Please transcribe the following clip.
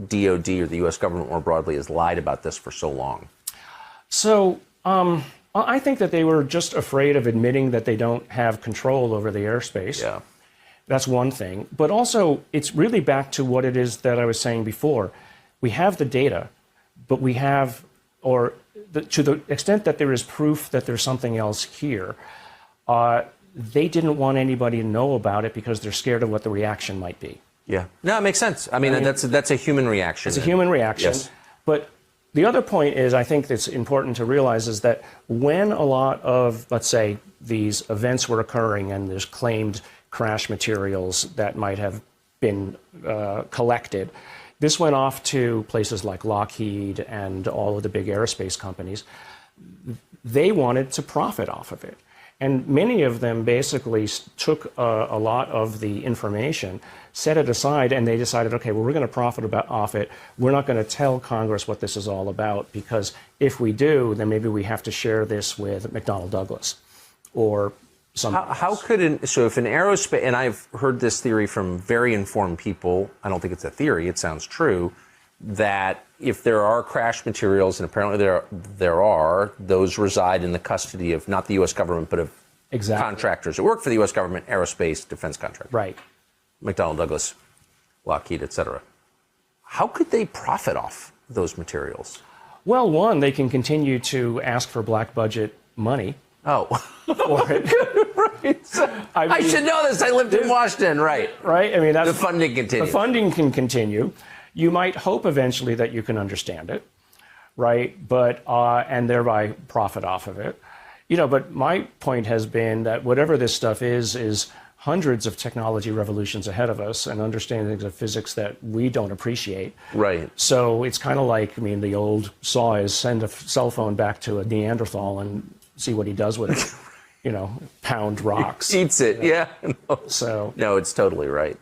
DOD or the U.S. government more broadly has lied about this for so long? So I think that they were just afraid of admitting that they don't have control over the airspace. Yeah. That's one thing. But also, it's really back to what it is that I was saying before. We have the data, but we have, to the extent that there is proof that there's something else here, they didn't want anybody to know about it because they're scared of what the reaction might be. Yeah. No, it makes sense. I mean that's a human reaction. It's a human reaction. Yes. But the other point is, I think that's important to realize, is that when a lot of, let's say, these events were occurring and there's claimed crash materials that might have been collected, this went off to places like Lockheed and all of the big aerospace companies. They wanted to profit off of it. And many of them basically took a lot of the information, set it aside, and they decided, okay, well, we're going to profit off it. We're not going to tell Congress what this is all about, because if we do, then maybe we have to share this with McDonnell Douglas or something. How could so if an aerospace, and I've heard this theory from very informed people, I don't think it's a theory, it sounds true, that if there are crash materials, and apparently there are, those reside in the custody of not the U.S. government, but of contractors that work for the U.S. government, aerospace, defense contractors. Right. McDonnell Douglas, Lockheed, et cetera. How could they profit off those materials? Well, one, they can continue to ask for black budget money. Oh. For it. Right. I should know this. I lived in Washington. Right. Right. I mean, that's, the funding continues. The funding can continue. You might hope eventually that you can understand it, right? But and thereby profit off of it. But my point has been that whatever this stuff is hundreds of technology revolutions ahead of us and understandings of physics that we don't appreciate. Right. So it's kind of like, the old saw is send a cell phone back to a Neanderthal and see what he does with it. Pound rocks. He eats it, yeah. So. No, it's totally right.